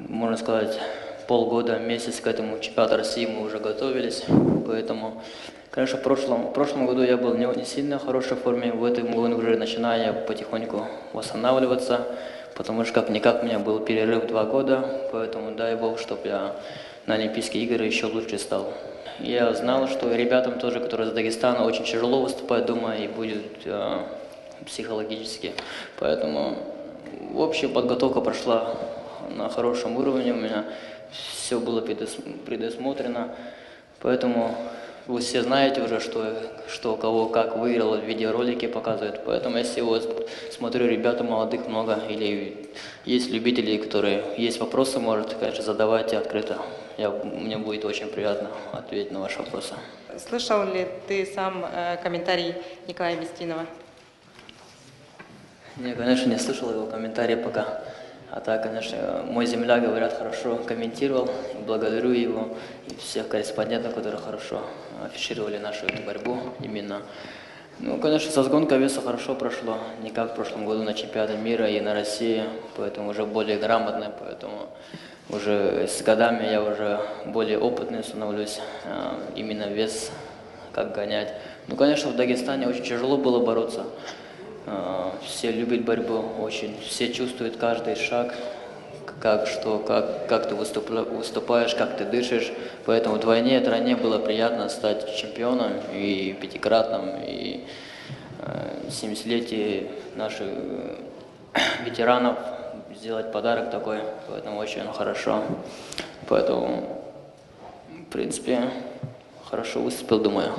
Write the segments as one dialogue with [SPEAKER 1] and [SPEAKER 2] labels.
[SPEAKER 1] можно сказать, полгода, месяц к этому чемпионату России мы уже готовились. Поэтому, конечно, в прошлом году я был не сильно в хорошей форме. В этом году уже начинаю потихоньку восстанавливаться, потому что как-никак у меня был перерыв 2 года. Поэтому дай Бог, чтобы я на Олимпийские игры еще лучше стал. Я знал, что ребятам тоже, которые из Дагестана, очень тяжело выступать дома и будет психологически. Поэтому общая подготовка прошла на хорошем уровне, у меня все было предусмотрено. Поэтому вы все знаете уже, что кого как выиграл, видеоролики показывают. Поэтому если вот смотрю, ребята молодых много, или есть любители, которые есть вопросы, может, конечно, задавайте открыто. Мне будет очень приятно ответить на ваши вопросы.
[SPEAKER 2] Слышал ли ты сам комментарий Николая Местинова?
[SPEAKER 1] Не, конечно, не слышал его комментарии пока. А так, конечно, мой земляк, говорят, хорошо комментировал. Благодарю его и всех корреспондентов, которые хорошо афишировали нашу эту борьбу именно. Ну, конечно, со сгонкой веса хорошо прошло. Не как в прошлом году на чемпионате мира и на России. Поэтому уже более грамотно, поэтому уже с годами я уже более опытный становлюсь. Именно вес, как гонять. Ну, конечно, в Дагестане очень тяжело было бороться. Все любят борьбу очень, все чувствуют каждый шаг, как ты выступаешь, как ты дышишь. Поэтому вдвойне, тройне было приятно стать чемпионом и пятикратным, и 70-летие наших ветеранов сделать подарок такой. Поэтому очень хорошо. Поэтому, в принципе, хорошо выступил, думаю.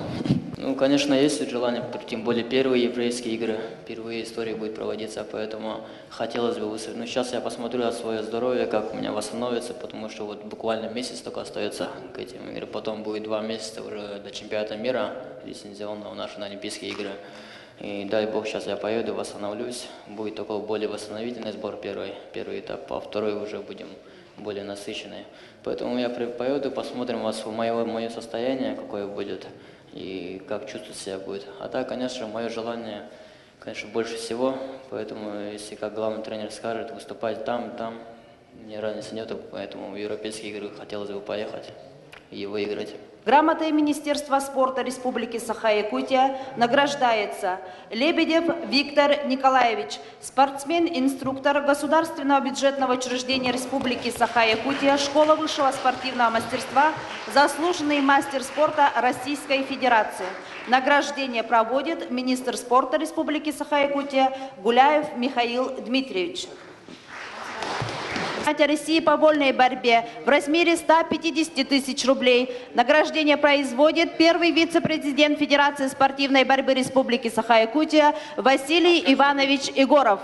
[SPEAKER 1] Ну, конечно, есть желание, тем более первые еврейские игры, впервые история будет проводиться, поэтому хотелось бы выступить. Но сейчас я посмотрю на свое здоровье, как у меня восстановится, потому что вот буквально месяц только остается к этим играм. Потом будет 2 месяца уже до чемпионата мира, лицензионного нашего на Олимпийские игры. И дай Бог, сейчас я поеду, восстановлюсь. Будет такой более восстановительный сбор первый этап, а второй уже будем более насыщенный. Поэтому я поеду, посмотрим мое состояние, какое будет. И как чувствовать себя будет. А так, конечно, мое желание, конечно, больше всего. Поэтому, если как главный тренер скажет, выступать там, мне разницы нету. Поэтому в европейские игры хотелось бы поехать и выиграть.
[SPEAKER 3] Грамотой Министерства спорта Республики Саха-Якутия награждается Лебедев Виктор Николаевич, спортсмен-инструктор Государственного бюджетного учреждения Республики Саха-Якутия, Школа высшего спортивного мастерства, заслуженный мастер спорта Российской Федерации. Награждение проводит министр спорта Республики Саха-Якутия Гуляев Михаил Дмитриевич. России по вольной борьбе в размере 150 тысяч рублей. Награждение производит первый вице-президент Федерации спортивной борьбы Республики Саха-Якутия Василий Иванович Егоров.